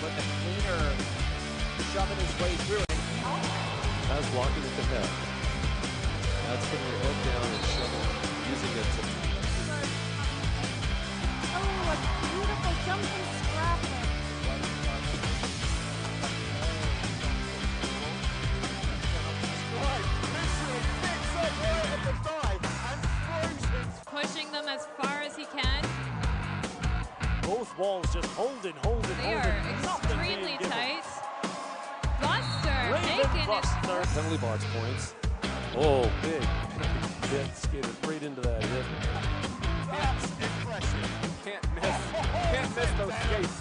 but the cleaner shoving his way through it. As walking at the head. That's going to hook down and shovel, using it to... Oh, a beautiful jumping scrap. Pushing them as far as he can. Both walls just holding. They are extremely tight. Buster taking it. Penalty box points. Oh, big hit, skated right into that hit. That's impressive. Can't miss those skates.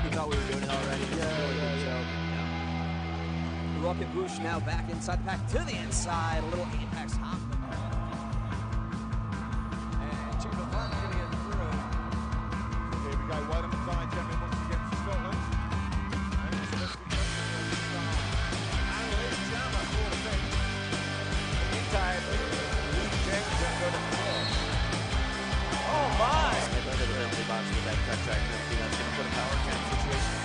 We thought we were doing it already. Rook and Bush now back inside the pack to the inside. A little apex hop. And Chico Clark going to get through. Here we go. White on the side. Gentlemen wants to get to Scotland. And it's just and there's Jammer for the bench. Meantime, Luke James going to go to the floor. Oh my! They go to the penalty box with that cut track penalty. That's going to put a power trap situation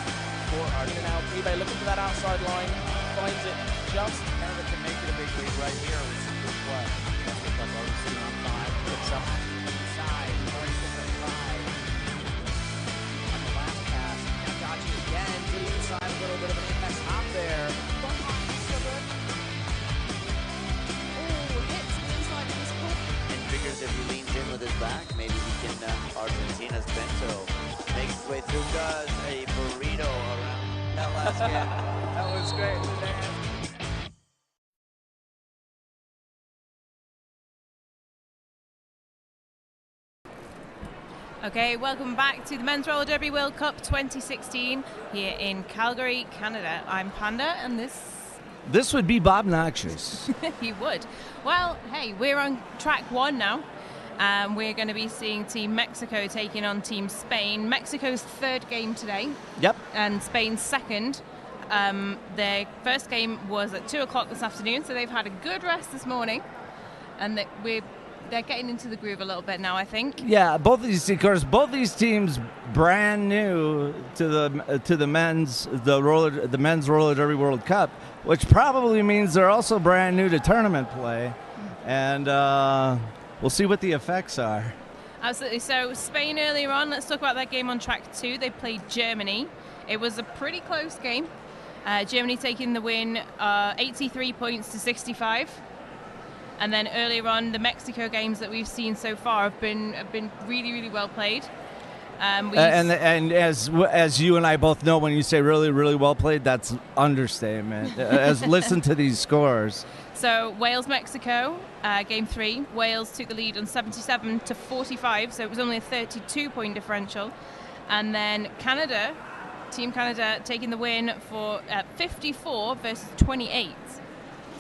for our In and out. eBay looking for that outside line. Finds it just. Canada can make it a big lead right here with some good play. That's the club already sitting on 5. Picks up inside. Already sitting at 5. On the last pass. Now Gotchi again to the inside. A little bit of an apex hop there. And figures if he leans in with his back, maybe he can, Argentina's Bento makes his way through, does a burrito around that last game. That was great. Okay, welcome back to the Men's Roller Derby World Cup 2016 here in Calgary, Canada. I'm Panda, and This would be Bob Noxious. he would. Well, hey, we're on track 1 now. We're going to be seeing Team Mexico taking on Team Spain. Mexico's third game today. Yep. And Spain's second. Their first game was at 2 o'clock this afternoon, so they've had a good rest this morning. And they're getting into the groove a little bit now, I think. Yeah, both these teams brand new to the men's roller derby World Cup, which probably means they're also brand new to tournament play, and we'll see what the effects are. Absolutely. So Spain earlier on, let's talk about that game on track 2. They played Germany. It was a pretty close game. Germany taking the win, 83 points to 65. And then earlier on, the Mexico games that we've seen so far have been really, really well played. And as you and I both know, when you say really, really well played, that's understatement. Listen to these scores. So Wales, Mexico, game 3. Wales took the lead on 77 to 45, so it was only a 32-point differential. And then Canada, Team Canada, taking the win for 54 versus 28.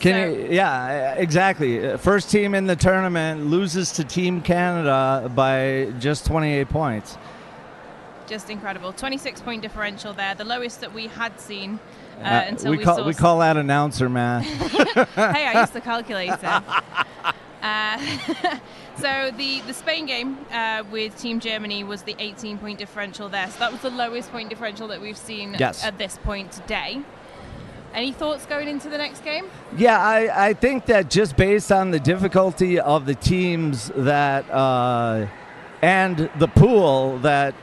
Yeah, exactly. First team in the tournament loses to Team Canada by just 28 points. Just incredible. 26-point differential there, the lowest that we had seen until we call that announcer math. Hey, I used the calculator. So the Spain game with Team Germany was the 18-point differential there. So that was the lowest point differential that we've seen at this point today. Any thoughts going into the next game? Yeah, I think that just based on the difficulty of the teams that and the pool that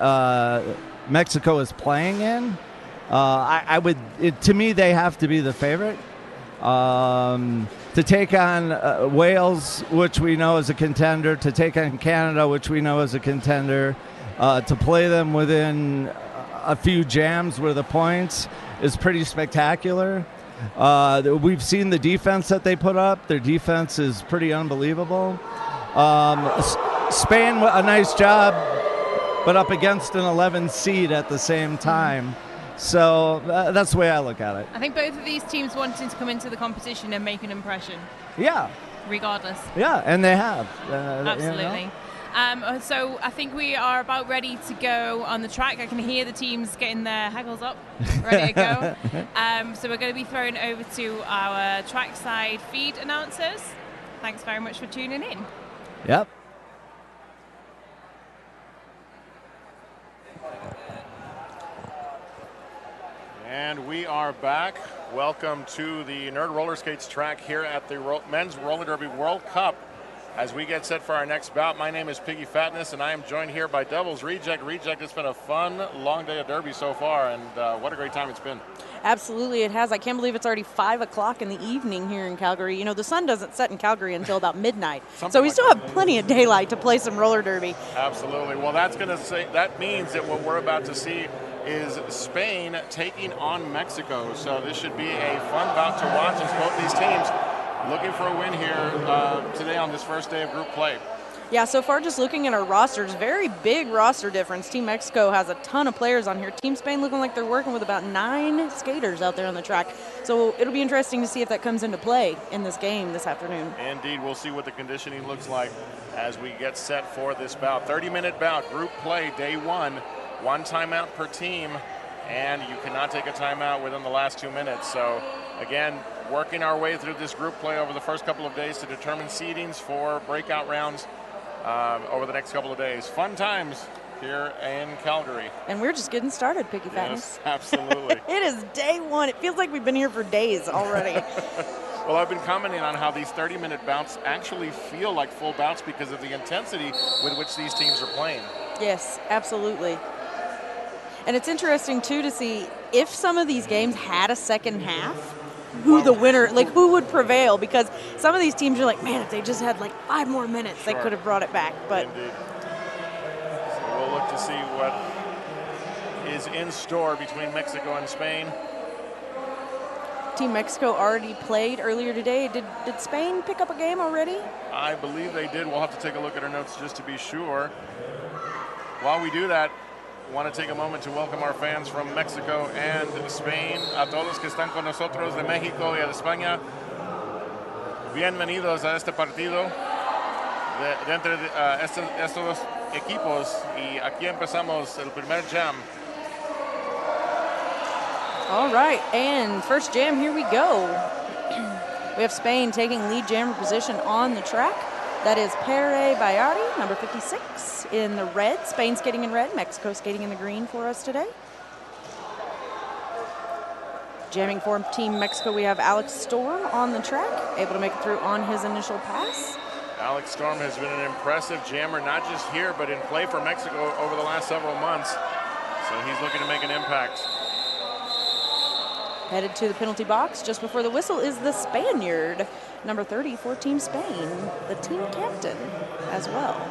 Mexico is playing in, to me, they have to be the favorite. To take on Wales, which we know is a contender, to take on Canada, which we know is a contender, to play them within a few jams with the points is pretty spectacular. We've seen the defense that they put up. Their defense is pretty unbelievable. Spain, a nice job, but up against an 11 seed at the same time. So that's the way I look at it. I think both of these teams wanting to come into the competition and make an impression. Yeah. Regardless. Yeah, and they have. Absolutely. You know? So I think we are about ready to go on the track. I can hear the teams getting their hackles up, ready to go. So we're going to be thrown over to our trackside feed announcers. Thanks very much for tuning in. Yep. And we are back. Welcome to the Nerd Roller Skates track here at the Men's Roller Derby World Cup as we get set for our next bout. My name is Piggy Fatness, and I am joined here by Doubles Reject. Reject, it's been a fun, long day of Derby so far, and what a great time it's been. Absolutely, it has. I can't believe it's already 5 o'clock in the evening here in Calgary. You know, the sun doesn't set in Calgary until about midnight, so we still have plenty of daylight to play some roller derby. Absolutely. Well, that means that what we're about to see is Spain taking on Mexico. So this should be a fun bout to watch as both these teams looking for a win here today on this first day of group play. Yeah, so far just looking at our rosters, very big roster difference. Team Mexico has a ton of players on here. Team Spain looking like they're working with about 9 skaters out there on the track. So it'll be interesting to see if that comes into play in this game this afternoon. Indeed, we'll see what the conditioning looks like as we get set for this bout. 30-minute bout, group play, day 1. 1 timeout per team, and you cannot take a timeout within the last 2 minutes. So again, working our way through this group play over the first couple of days to determine seedings for breakout rounds over the next couple of days. Fun times here in Calgary. And we're just getting started, Piggy Fatness. Yes, absolutely. It is day 1. It feels like we've been here for days already. Well, I've been commenting on how these 30-minute bouts actually feel like full bouts because of the intensity with which these teams are playing. Yes, absolutely. And it's interesting, too, to see if some of these games had a second half, who the winner, like who would prevail, because some of these teams are like, man, if they just had like 5 more minutes, they could have brought it back. But indeed. So we'll look to see what is in store between Mexico and Spain. Team Mexico already played earlier today. Did Spain pick up a game already? I believe they did. We'll have to take a look at our notes just to be sure. While we do that, I want to take a moment to welcome our fans from Mexico and Spain. A todos que están con nosotros de México y de España. Bienvenidos a este partido de entre estos dos equipos. Y aquí empezamos el primer jam. All right, and first jam, here we go. We have Spain taking lead jammer position on the track. That is Pere Bayardi, number 56, in the red. Spain skating in red, Mexico skating in the green for us today. Jamming for Team Mexico, we have Alex Storm on the track, able to make it through on his initial pass. Alex Storm has been an impressive jammer, not just here, but in play for Mexico over the last several months. So he's looking to make an impact. Headed to the penalty box just before the whistle is the Spaniard, number 30 for Team Spain, the team captain as well.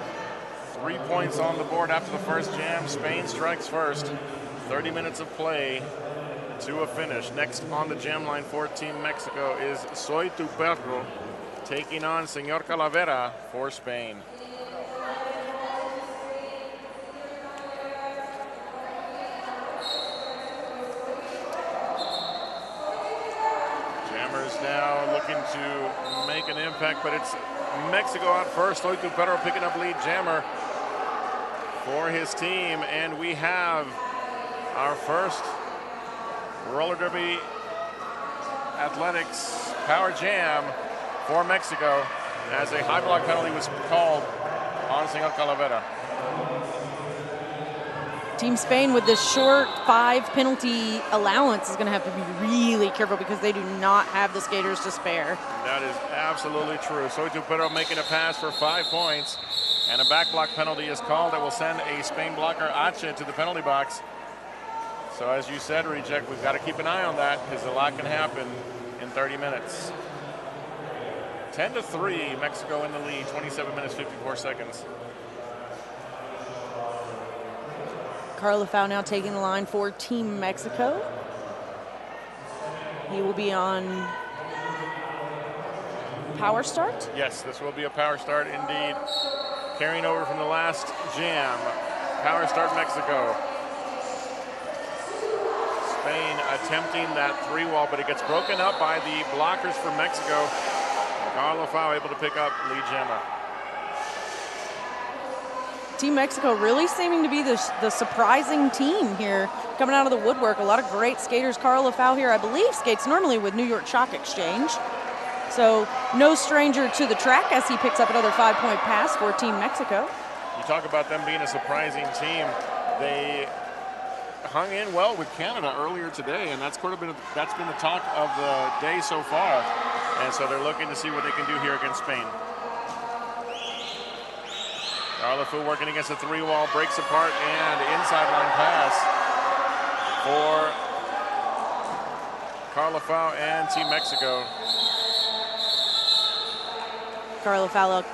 3 points on the board after the first jam. Spain strikes first. 30 minutes of play to a finish. Next on the jam line for Team Mexico is Soy Tu Perro, taking on Señor Calavera for Spain. Now looking to make an impact, but it's Mexico out first. Soy Tu Perro picking up lead jammer for his team, and we have our first roller derby athletics power jam for Mexico as a high block penalty was called on Señor Calavera. Team Spain with this short 5 penalty allowance is going to have to be really careful because they do not have the skaters to spare. That is absolutely true. Soy Tu Perro making a pass for 5 points, and a back block penalty is called that will send a Spain blocker Ache to the penalty box. So as you said, Reject, we've got to keep an eye on that because a lot can happen in 30 minutes. 10-3, Mexico in the lead, 27 minutes, 54 seconds. Carl Lafau now taking the line for Team Mexico. He will be on power start. Yes, this will be a power start indeed. Carrying over from the last jam. Power start Mexico. Spain attempting that 3-wall, but it gets broken up by the blockers for Mexico. Carl Lafau able to pick up lead jammer. Team Mexico really seeming to be the surprising team here, coming out of the woodwork. A lot of great skaters. Carl Lafau here, I believe, skates normally with New York Chalk Exchange. So no stranger to the track as he picks up another 5-point pass for Team Mexico. You talk about them being a surprising team. They hung in well with Canada earlier today, and that's been the talk of the day so far. And so they're looking to see what they can do here against Spain. Carlafu working against the three-wall, breaks apart, and inside line pass for Carlafau and Team Mexico. Carlafau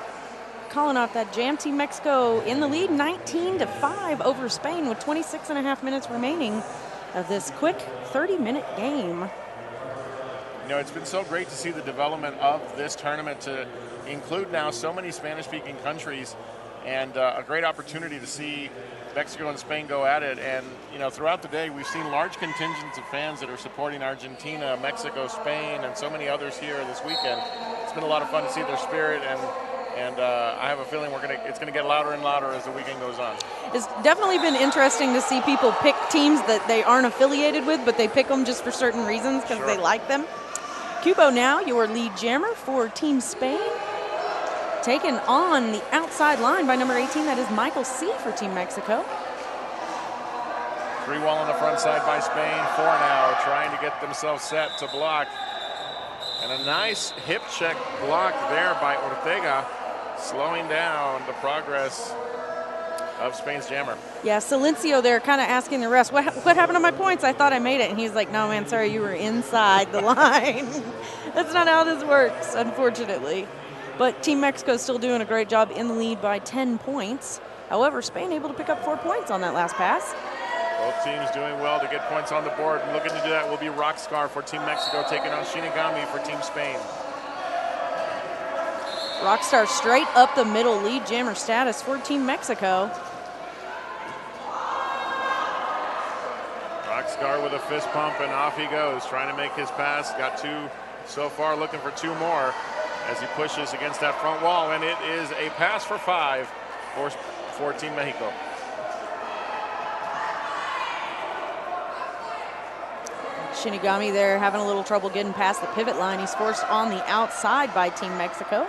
calling off that jam. Team Mexico in the lead 19-5 over Spain with 26.5 minutes remaining of this quick 30-minute game. You know, it's been so great to see the development of this tournament to include now so many Spanish-speaking countries, and a great opportunity to see Mexico and Spain go at it. And, you know, throughout the day, we've seen large contingents of fans that are supporting Argentina, Mexico, Spain, and so many others here this weekend. It's been a lot of fun to see their spirit, and I have a feeling it's going to get louder and louder as the weekend goes on. It's definitely been interesting to see people pick teams that they aren't affiliated with, but they pick them just for certain reasons because they like them. Cubo now, your lead jammer for Team Spain. Taken on the outside line by number 18, that is Michael C. for Team Mexico. Three wall on the front side by Spain. Four now trying to get themselves set to block. And a nice hip check block there by Ortega, slowing down the progress of Spain's jammer. Yeah, Silencio there kind of asking the rest, what happened to my points? I thought I made it. And he's like, no, man, sorry, you were inside the line. That's not how this works, unfortunately. But Team Mexico is still doing a great job in the lead by 10 points. However, Spain able to pick up 4 points on that last pass. Both teams doing well to get points on the board. Looking to do that will be Rockscar for Team Mexico, taking on Shinigami for Team Spain. Rockstar straight up the middle, lead jammer status for Team Mexico. Rockstar with a fist pump, and off he goes, trying to make his pass. Got 2 so far, looking for 2 more as he pushes against that front wall, and it is a pass for 5 for Team Mexico. Shinigami there having a little trouble getting past the pivot line. He's forced on the outside by Team Mexico.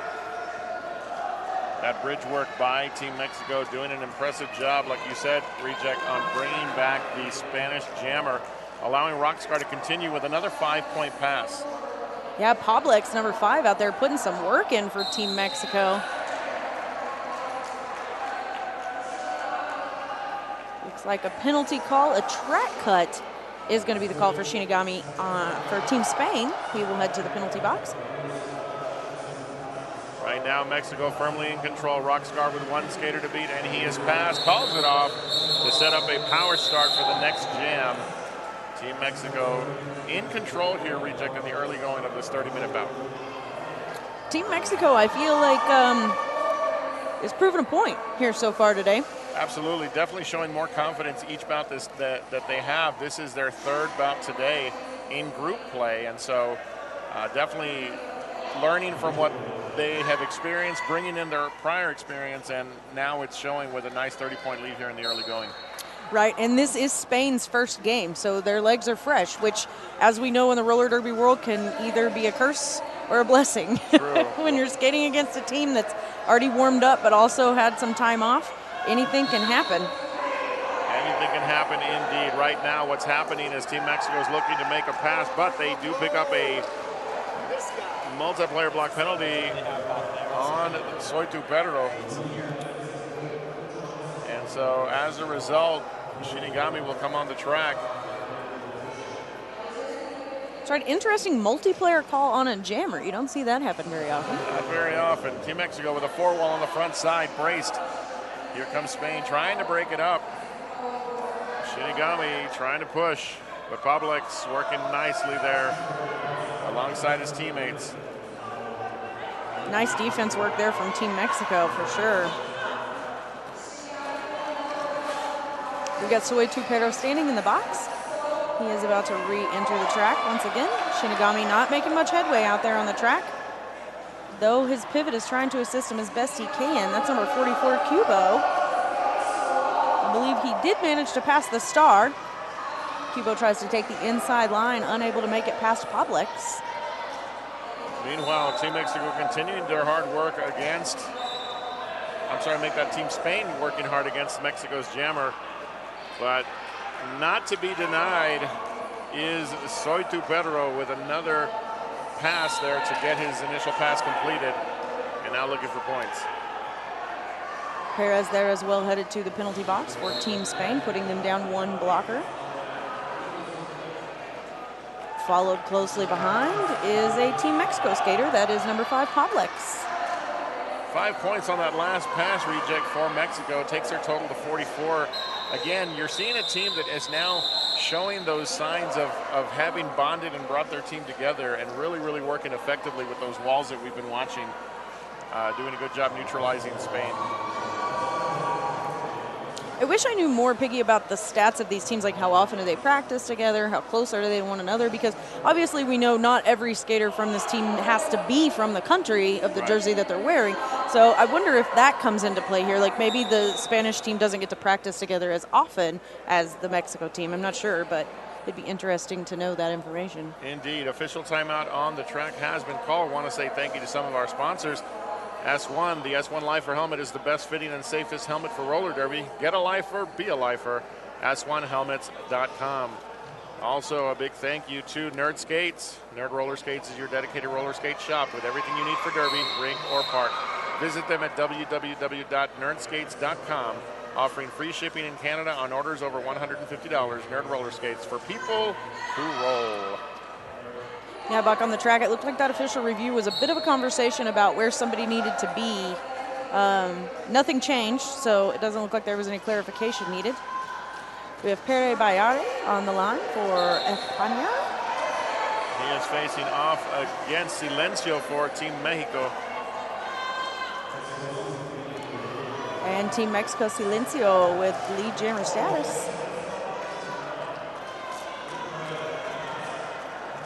That bridge work by Team Mexico doing an impressive job, like you said, Reject, on bringing back the Spanish jammer, allowing Rockstar to continue with another 5-point pass. Yeah, Poblex, number 5, out there putting some work in for Team Mexico. Looks like a penalty call, a track cut is going to be the call for Shinigami for Team Spain. He will head to the penalty box. Right now, Mexico firmly in control. Rockstar with 1 skater to beat, and he is passed, calls it off to set up a power start for the next jam. Team Mexico in control here, Reject, in the early going of this 30-minute bout. Team Mexico, I feel like, is proving a point here so far today. Absolutely, definitely showing more confidence each bout that they have. This is their 3rd bout today in group play, and so definitely learning from what they have experienced, bringing in their prior experience, and now it's showing with a nice 30-point lead here in the early going. Right, and this is Spain's first game, so their legs are fresh, which, as we know in the roller derby world, can either be a curse or a blessing. When you're skating against a team that's already warmed up but also had some time off, anything can happen. Anything can happen indeed. Right now what's happening is Team Mexico is looking to make a pass, but they do pick up a multiplayer block penalty on Soitu Pedro. And so as a result, Shinigami will come on the track. It's an interesting multiplayer call on a jammer. You don't see that happen very often. Not very often. Team Mexico with a 4-wall on the front side, braced. Here comes Spain trying to break it up. Shinigami trying to push, but Poblex working nicely there alongside his teammates. Nice defense work there from Team Mexico for sure. We got Soitu Pedro standing in the box. He is about to re-enter the track once again. Shinigami not making much headway out there on the track, though his pivot is trying to assist him as best he can. That's number 44, Cubo. I believe he did manage to pass the star. Cubo tries to take the inside line, unable to make it past Poblex. Meanwhile, Team Mexico continuing their hard work against, make that Team Spain working hard against Mexico's jammer. But not to be denied is Soitu Pedro with another pass there to get his initial pass completed, and now looking for points. Perez there as well, headed to the penalty box for Team Spain, putting them down 1 blocker. Followed closely behind is a Team Mexico skater. That is number 5, Pavlex. 5 points on that last pass reject for Mexico. Takes their total to 44. Again, you're seeing a team that is now showing those signs of having bonded and brought their team together and really working effectively with those walls that we've been watching. Doing a good job neutralizing Spain. I wish I knew more, Piggy, about the stats of these teams, like how often do they practice together, how close are they to one another, because obviously we know not every skater from this team has to be from the country of the jersey that they're wearing. So I wonder if that comes into play here. Like maybe the Spanish team doesn't get to practice together as often as the Mexico team. I'm not sure, but it'd be interesting to know that information. Indeed. Official timeout on the track has been called. I want to say thank you to some of our sponsors. S1, the S1 Lifer helmet is the best fitting and safest helmet for roller derby. Get a lifer, be a lifer. S1helmets.com. Also, a big thank you to Nerd Skates. Nerd Roller Skates is your dedicated roller skate shop with everything you need for derby, rink, or park. Visit them at www.nerdskates.com, offering free shipping in Canada on orders over $150. Nerd Roller Skates for people who roll. Yeah, back on the track, it looked like that official review was a bit of a conversation about where somebody needed to be. Nothing changed, so it doesn't look like there was any clarification needed. We have Pere Bayare on the line for España. He is facing off against Silencio for Team Mexico. And Team Mexico, Silencio with lead jammer status.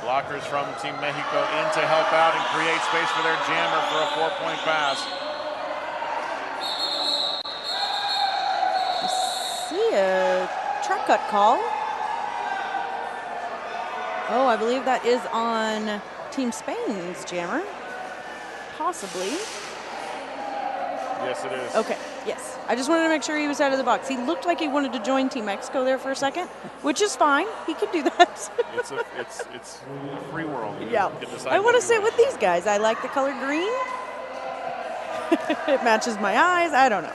Blockers from Team Mexico in to help out and create space for their jammer for a 4-point pass. I see a track cut call. Oh, I believe that is on Team Spain's jammer. Possibly. Yes, it is. Okay, yes. I just wanted to make sure he was out of the box. He looked like he wanted to join Team Mexico there for a second, which is fine. He can do that. It's a free world. Yeah. I want to sit with these guys. I like the color green. It matches my eyes. I don't know.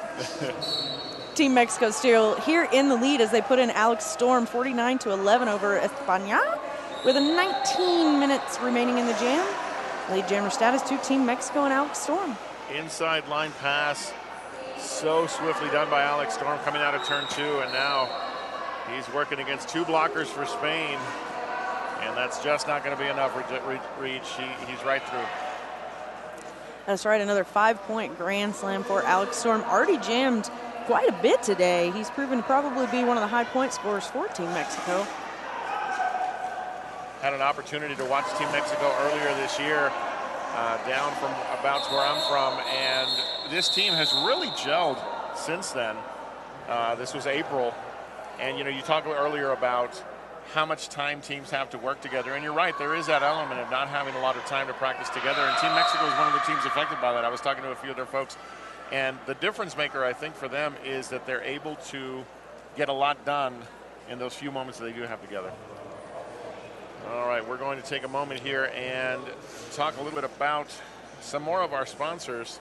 Team Mexico still here in the lead as they put in Alex Storm 49-11 over España with 19 minutes remaining in the jam. Lead jammer status to Team Mexico and Alex Storm. Inside line pass, so swiftly done by Alex Storm coming out of turn 2, and now he's working against 2 blockers for Spain, and that's just not going to be enough reach. He's right through. That's right, another 5-point grand slam for Alex Storm. Already jammed quite a bit today. He's proven to probably be one of the high point scorers for Team Mexico. Had an opportunity to watch Team Mexico earlier this year, down from about where I'm from, and this team has really gelled since then. This was April, and you talked earlier about how much time teams have to work together, and you're right, there is that element of not having a lot of time to practice together, and Team Mexico is one of the teams affected by that. I was talking to a few of their folks, and the difference maker, I think, for them is that they're able to get a lot done in those few moments that they do have together. All right, we're going to take a moment here and talk a little bit about some more of our sponsors.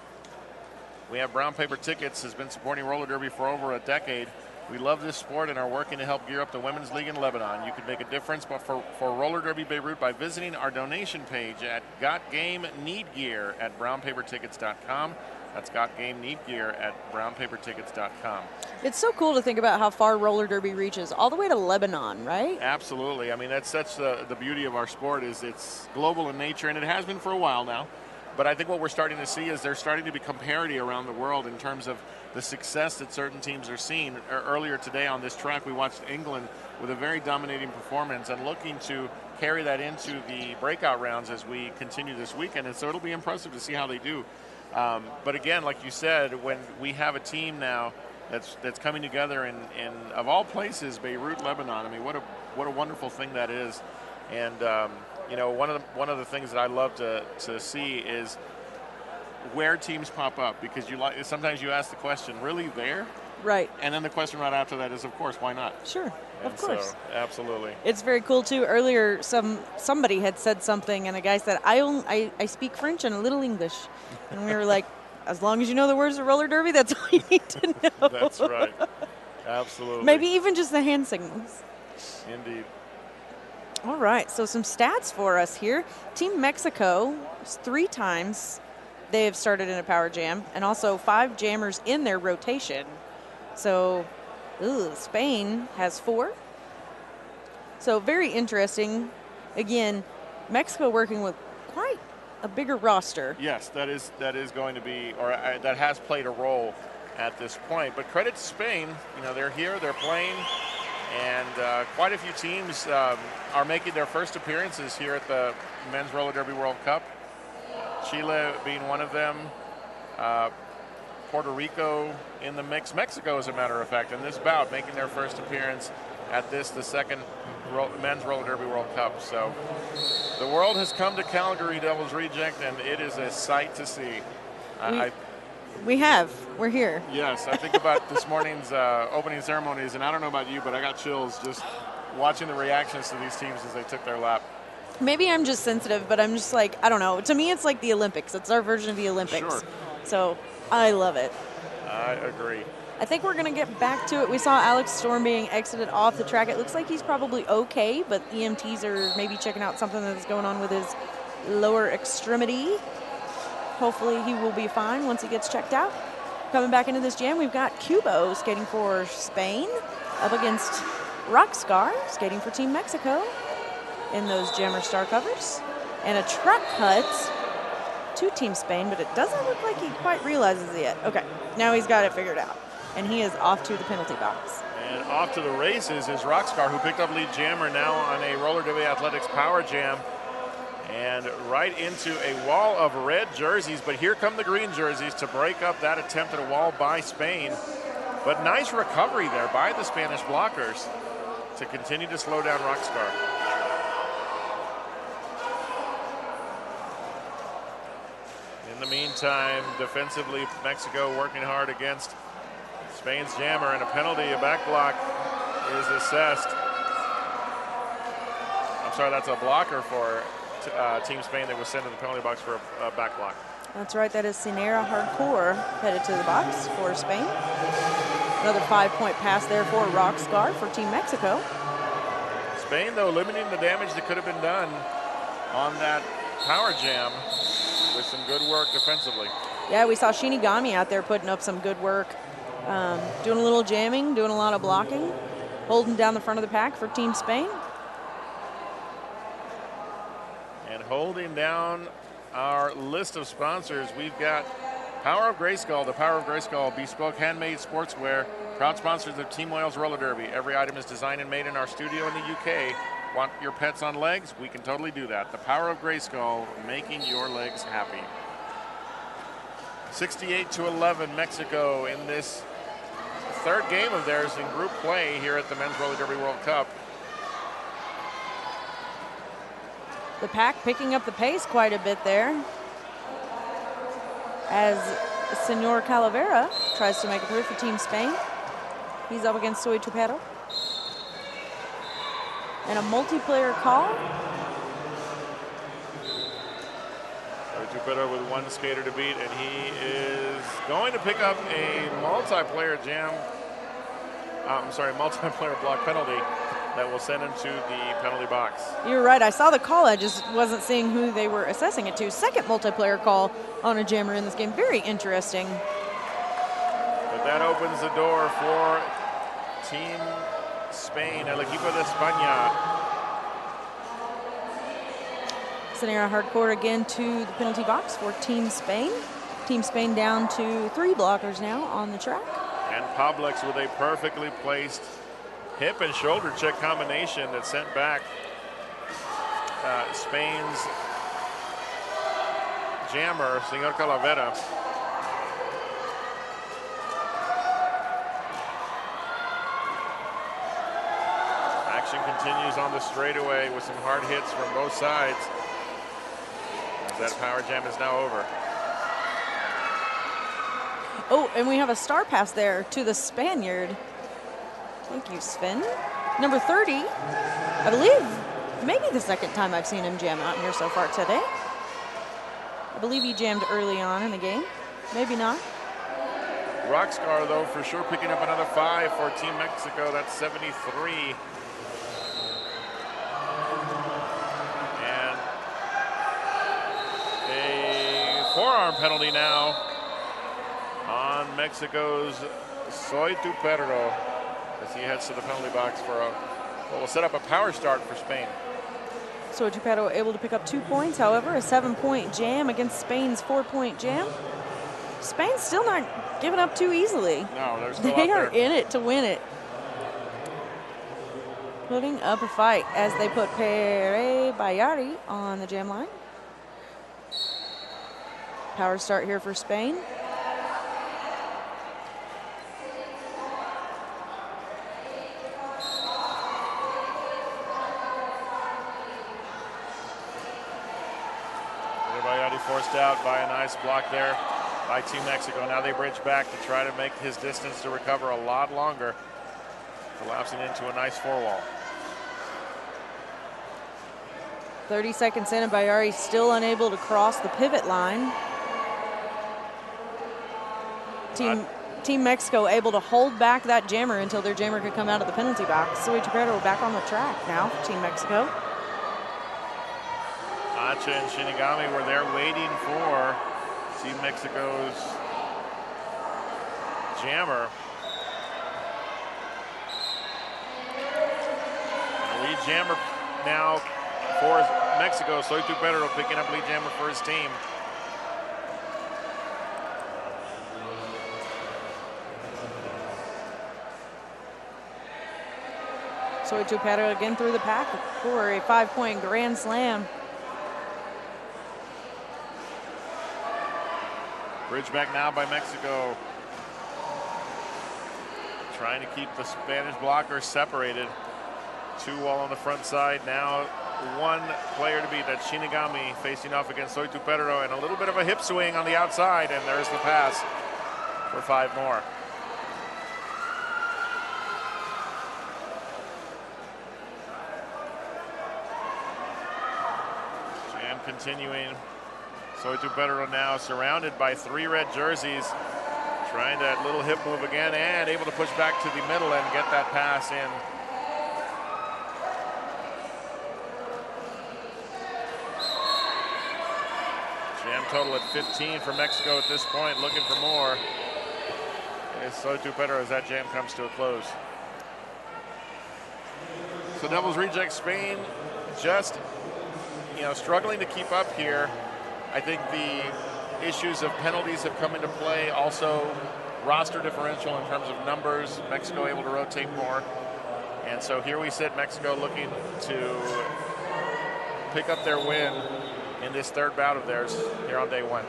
We have Brown Paper Tickets, has been supporting roller derby for over a decade. We love this sport and are working to help gear up the Women's League in Lebanon. You can make a difference for roller derby Beirut by visiting our donation page at Got Game Need Gear at brownpapertickets.com. That's Got Game Need Gear at brownpapertickets.com. It's so cool to think about how far roller derby reaches, all the way to Lebanon, right? Absolutely. I mean, that's the beauty of our sport, is it's global in nature, and it has been for a while now. But I think what we're starting to see is there's starting to become parity around the world in terms of the success that certain teams are seeing. Earlier today on this track, we watched England with a very dominating performance and looking to carry that into the breakout rounds as we continue this weekend. And so it'll be impressive to see how they do. But again, like you said, when we have a team now that's coming together in of all places, Beirut, Lebanon. I mean, what a wonderful thing that is. And one of the things that I love to see is where teams pop up, because sometimes you ask the question, really there? Right. And then the question right after that is, of course, why not? Sure. And Of course. So, absolutely. It's very cool too. Earlier, somebody had said something, and a guy said, "I speak French and a little English," and we were like, "As long as you know the words of roller derby, that's all you need to know." That's right. Absolutely. Maybe even just the hand signals. Indeed. All right. So some stats for us here. Team Mexico, 3 times they have started in a power jam, and also 5 jammers in their rotation. So. Spain has 4. So very interesting. Again, Mexico working with quite a bigger roster. Yes, that is going to be, or that has played a role at this point. But credit to Spain. You know, they're here, they're playing, and quite a few teams are making their first appearances here at the Men's Roller Derby World Cup. Chile being one of them. Puerto Rico in the mix. Mexico, as a matter of fact, in this bout, making their first appearance at the second Men's Roller Derby World Cup. So the world has come to Calgary, Devil's Reject, and it is a sight to see. We're here. Yes, I think about this morning's opening ceremonies, and I don't know about you, but I got chills just watching the reactions to these teams as they took their lap. Maybe I'm just sensitive, but I'm just like, I don't know. To me, it's like the Olympics. It's our version of the Olympics. Sure. So I love it. I agree. I think we're going to get back to it. We saw Alex Storm being exited off the track. It looks like he's probably okay, but EMTs are maybe checking out something that's going on with his lower extremity. Hopefully he will be fine once he gets checked out. Coming back into this jam, we've got Cubo skating for Spain up against Rockscar skating for Team Mexico in those Jammer Star covers. And a truck cut to Team Spain, but it doesn't look like he quite realizes it yet. Okay, now he's got it figured out. And he is off to the penalty box. And off to the races is Rockscar, who picked up lead jammer now on a Roller Derby Athletics Power Jam. And right into a wall of red jerseys, but here come the green jerseys to break up that attempt at a wall by Spain. But nice recovery there by the Spanish blockers to continue to slow down Rockscar. In the meantime, defensively, Mexico working hard against Spain's jammer, and a penalty, a back block is assessed. I'm sorry, that's a blocker for Team Spain that was sent to the penalty box for a back block. That's right, that is Sinera Hardcore headed to the box for Spain. Another 5-point pass there for Rockscar for Team Mexico. Spain, though, limiting the damage that could have been done on that power jam with some good work defensively. Yeah, we saw Shinigami out there putting up some good work. Doing a little jamming, doing a lot of blocking, holding down the front of the pack for Team Spain. And holding down our list of sponsors, we've got Power of Grayskull, the Power of Grayskull bespoke handmade sportswear, proud sponsors of Team Oil's Roller Derby. Every item is designed and made in our studio in the UK. Want your pets on legs? We can totally do that. The Power of Grayskull, making your legs happy. 68-11 Mexico in this third game of theirs in group play here at the Men's Roller Derby World Cup. The pack picking up the pace quite a bit there as Senor Calavera tries to make it through for Team Spain. He's up against Soy Tupero. And a multiplayer call. Soy Tupero with one skater to beat, and he is going to pick up a multiplayer multiplayer block penalty that will send him to the penalty box. You're right, I saw the call, I just wasn't seeing who they were assessing it to. Second multiplayer call on a jammer in this game, very interesting. But that opens the door for Team Spain, el equipo de España. Senera Hardcore again to the penalty box for Team Spain. Team Spain down to 3 blockers now on the track. And Pablex with a perfectly placed hip and shoulder check combination that sent back Spain's jammer, Senor Calavera. Action continues on the straightaway with some hard hits from both sides. That power jam is now over. Oh, and we have a star pass there to the Spaniard. Thank you, Sven. Number 30, I believe, maybe the second time I've seen him jam out here so far today. I believe he jammed early on in the game. Maybe not. Rockscar, though, for sure picking up another 5 for Team Mexico. That's 73. And a forearm penalty now on Mexico's Soy Tu Perro as he heads to the penalty box for what will set up a power start for Spain. So Tu Perro able to pick up 2 points. However, a 7-point jam against Spain's 4-point jam. Spain's still not giving up too easily. No, they're still They out are there. in it to win it. Putting up a fight as they put Pere Bayari on the jam line. Power start here for Spain. Bayari forced out by a nice block there by Team Mexico. Now they bridge back to try to make his distance to recover a lot longer, collapsing into a nice 4-wall. 30 seconds in, and Bayari still unable to cross the pivot line. Team Mexico able to hold back that jammer until their jammer could come out of the penalty box. So Tu Perro back on the track now, Team Mexico. Acha and Shinigami were there waiting for Team Mexico's jammer. And lead jammer now for Mexico. Soy Tu Perro picking up lead jammer for his team. Soy Tu Perro again through the pack for a 5-point grand slam. Bridge back now by Mexico. Trying to keep the Spanish blockers separated. 2-wall on the front side. Now 1 player to beat. That's Shinigami facing off against Soy Tu Perro, and a little bit of a hip swing on the outside, and there's the pass for 5 more. Jam continuing. Soy Tu Perro now surrounded by 3 red jerseys, trying that little hip move again and able to push back to the middle and get that pass in. Jam total at 15 for Mexico at this point, looking for more. It's Soy Tu Perro as that jam comes to a close. So Devils reject Spain, just struggling to keep up here. I think the issues of penalties have come into play. Also, roster differential in terms of numbers. Mexico able to rotate more. And so here we sit, Mexico looking to pick up their win in this 3rd bout of theirs here on day 1.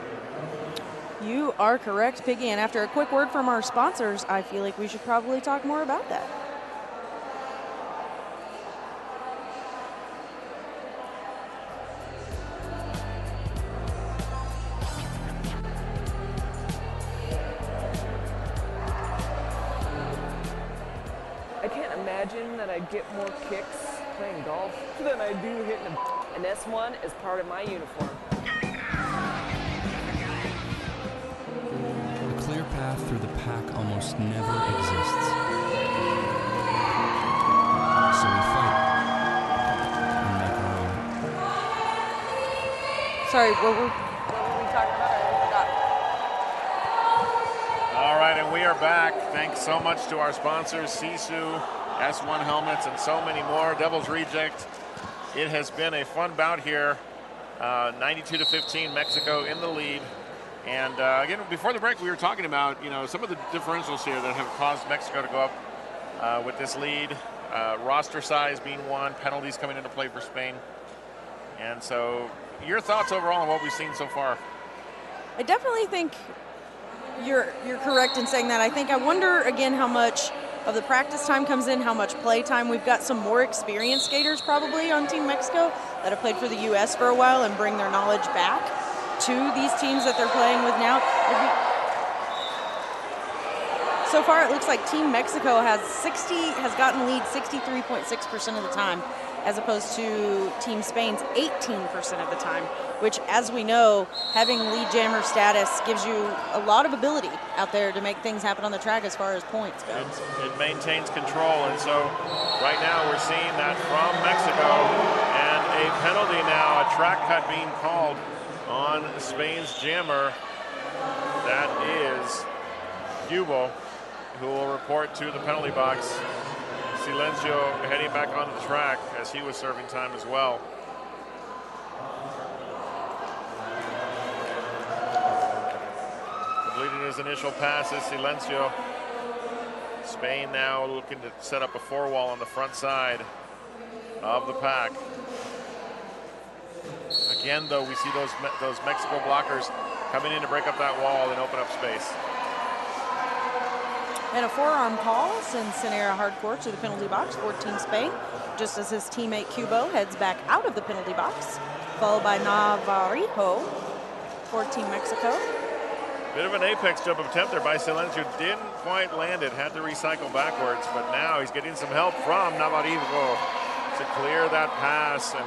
You are correct, Piggy. And after a quick word from our sponsors, I feel like we should probably talk more about that. That I get more kicks playing golf than I do hitting them. And this one is part of my uniform. A clear path through the pack almost never exists. So we fight and make our own. Sorry, what were we talking about? I forgot. All right, and we are back. Thanks so much to our sponsors, Sisu, S1 helmets, and so many more. Devils reject. It has been a fun bout here. 92-15, Mexico in the lead. And again, before the break, we were talking about some of the differentials here that have caused Mexico to go up with this lead. Roster size being one, penalties coming into play for Spain. And so, your thoughts overall on what we've seen so far? I definitely think you're correct in saying that. I wonder again how much of the practice time comes in, how much play time. We've got some more experienced skaters probably on Team Mexico that have played for the U.S. for a while and bring their knowledge back to these teams that they're playing with now. so far it looks like Team Mexico has gotten lead 63.6% of the time, as opposed to Team Spain's 18% of the time, which, as we know, having lead jammer status gives you a lot of ability out there to make things happen on the track as far as points go. It maintains control, and so right now we're seeing that from Mexico, and a penalty now, a track cut being called on Spain's jammer. That is Hugo, who will report to the penalty box. Silencio heading back onto the track as he was serving time as well. Completing his initial passes, Silencio. Spain now looking to set up a 4-wall on the front side of the pack. Again, though, we see those Mexico blockers coming in to break up that wall and open up space. And a forearm call sends Senera Hardcore to the penalty box for Team Spain, just as his teammate Cubo heads back out of the penalty box, followed by Navarrijo for Team Mexico. Bit of an apex jump attempt there by Silencio. Didn't quite land it, had to recycle backwards, but now he's getting some help from Navarrijo to clear that pass and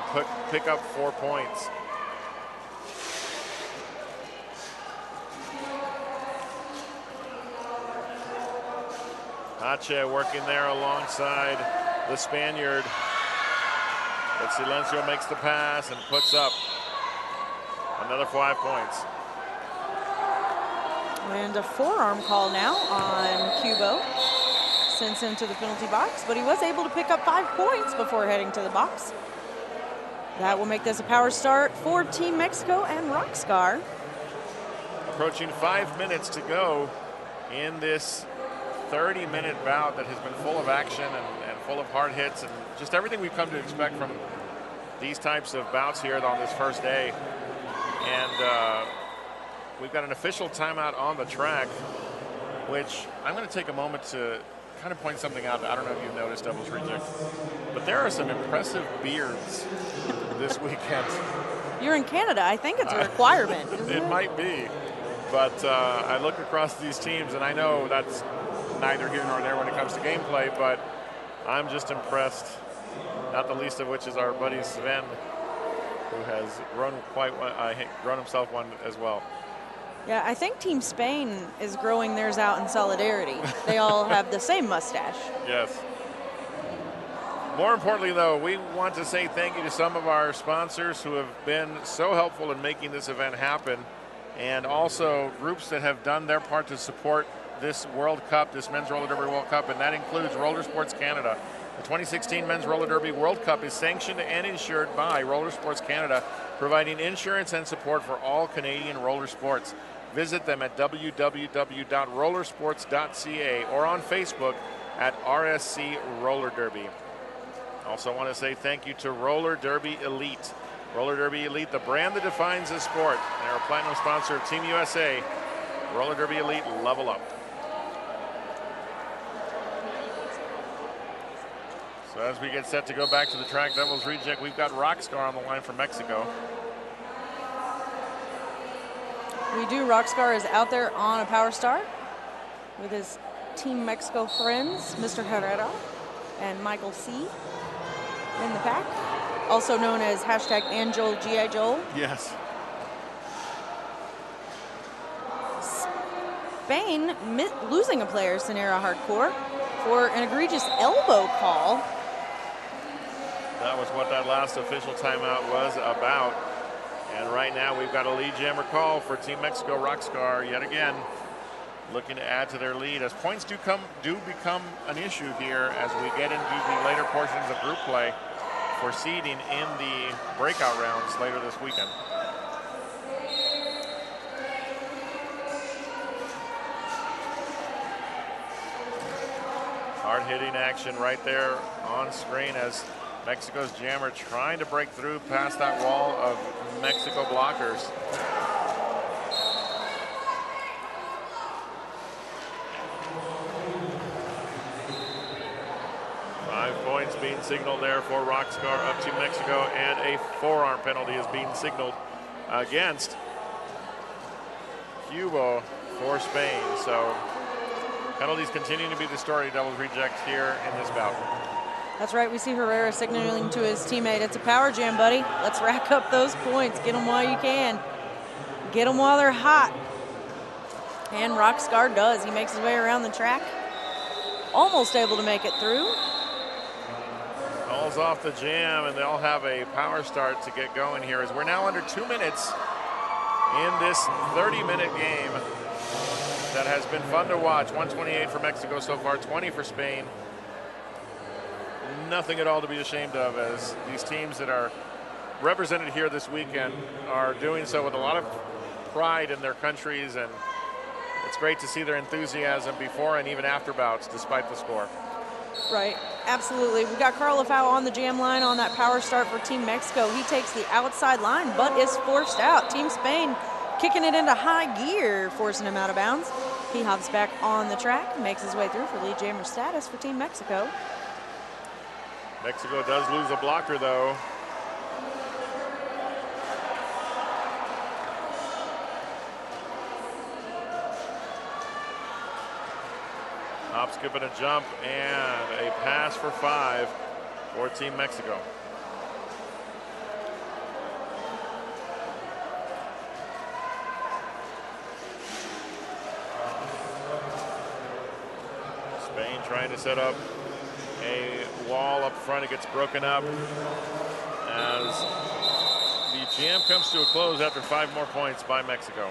pick up 4 points. Hache working there alongside the Spaniard. But Silencio makes the pass and puts up another 5 points. And a forearm call now on Cubo. Sends him to the penalty box, but he was able to pick up 5 points before heading to the box. That will make this a power start for Team Mexico and Rockscar. Approaching 5 minutes to go in this 30-minute bout that has been full of action and full of hard hits and just everything we've come to expect from these types of bouts here on this first day. And we've got an official timeout on the track, which I'm going to take a moment to kind of point something out. I don't know if you've noticed, Doubles Reject, but there are some impressive beards this weekend. You're in Canada. I think it's a requirement. It might be, but I look across these teams and I know that's neither here nor there when it comes to gameplay, but I'm just impressed, not the least of which is our buddy Sven, who has grown grown himself one as well. Yeah, I think Team Spain is growing theirs out in solidarity. They all have the same mustache. Yes. More importantly, though, we want to say thank you to some of our sponsors who have been so helpful in making this event happen, and also groups that have done their part to support this World Cup, this Men's Roller Derby World Cup, and that includes Roller Sports Canada. The 2016 Men's Roller Derby World Cup is sanctioned and insured by Roller Sports Canada, providing insurance and support for all Canadian roller sports. Visit them at www.rollersports.ca or on Facebook at RSC Roller Derby. Also want to say thank you to Roller Derby Elite. Roller Derby Elite, the brand that defines this sport. They're a platinum sponsor of Team USA. Roller Derby Elite, level up. So as we get set to go back to the track, Devils Reject, we've got Rockstar on the line from Mexico. We do. Rockstar is out there on a power start with his Team Mexico friends, Mr. Herrera and Michael C. in the pack, also known as hashtag Angel G.I. Joel. Yes. Spain losing a player, Senera Hardcore, for an egregious elbow call. That was what that last official timeout was about. And right now we've got a lead jammer call for Team Mexico. Rockstar yet again looking to add to their lead as points do become an issue here as we get into the later portions of group play for seeding in the breakout rounds later this weekend. Hard-hitting action right there on screen as Mexico's jammer trying to break through past that wall of Mexico blockers. Points being signaled there for Rockstar of Team Mexico, and a forearm penalty is being signaled against Cuba for Spain. So Penalties continuing to be the story, doubles reject here in this bout. That's right, we see Herrera signaling to his teammate, it's a power jam, buddy. Let's rack up those points. Get them while you can. Get them while they're hot. And Rockscar does. He makes his way around the track. Almost able to make it through. Calls off the jam, and they'll have a power start to get going here as we're now under 2 minutes in this 30-minute game that has been fun to watch. 128 for Mexico so far, 20 for Spain. Nothing at all to be ashamed of, as these teams that are represented here this weekend are doing so with a lot of pride in their countries, and it's great to see their enthusiasm before and even after bouts despite the score. Right, absolutely. We got Carl Lafau on the jam line on that power start for Team Mexico. He takes the outside line, but is forced out. Team Spain kicking it into high gear, forcing him out of bounds. He hops back on the track, makes his way through for lead jammer status for Team Mexico. Mexico does lose a blocker, though. Hop, skip, and a jump, and a pass for 5 for Team Mexico. Spain trying to set up a wall up front. It gets broken up as the jam comes to a close after 5 more points by Mexico.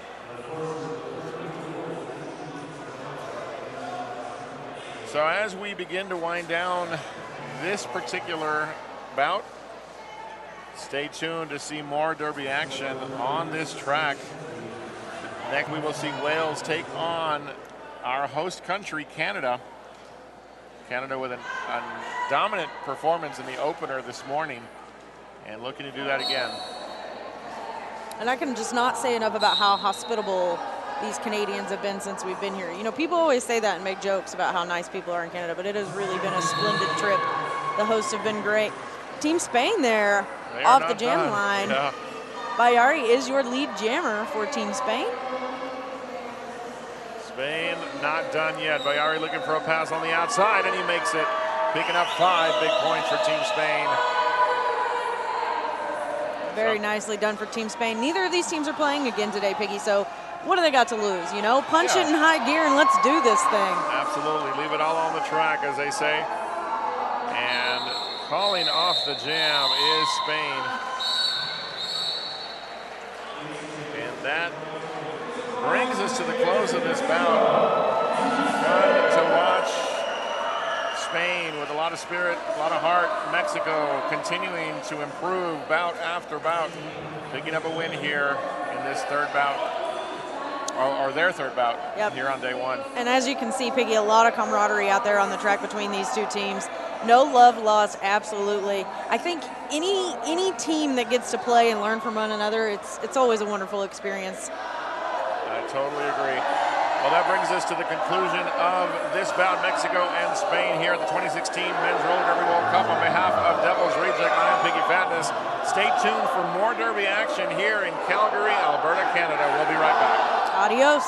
So as we begin to wind down this particular bout, stay tuned to see more derby action on this track. Next we will see Wales take on our host country, Canada. Canada with a dominant performance in the opener this morning and looking to do that again. And I can just not say enough about how hospitable these Canadians have been since we've been here. You know, people always say that and make jokes about how nice people are in Canada, but it has really been a splendid trip. The hosts have been great. Team Spain there off the jam line. Yeah. Bayari is your lead jammer for Team Spain. Spain not done yet. Bayari looking for a pass on the outside, and he makes it. Picking up 5 big points for Team Spain. Very nicely done for Team Spain. Neither of these teams are playing again today, Piggy, so what do they got to lose? You know, punch it in high gear and let's do this thing. Absolutely. Leave it all on the track, as they say. And calling off the jam is Spain. And that brings us to the close of this bout. Fun to watch. Spain with a lot of spirit, a lot of heart. Mexico continuing to improve bout after bout, picking up a win here in this third bout, or their third bout here on day 1. And as you can see, Piggy, a lot of camaraderie out there on the track between these two teams. No love lost, absolutely. I think any team that gets to play and learn from one another, it's always a wonderful experience. I totally agree. Well, that brings us to the conclusion of this bout, Mexico and Spain here at the 2016 Men's Roller Derby World Cup. On behalf of Devil's Reject, I am Piggy Fatness. Stay tuned for more derby action here in Calgary, Alberta, Canada. We'll be right back. Adios.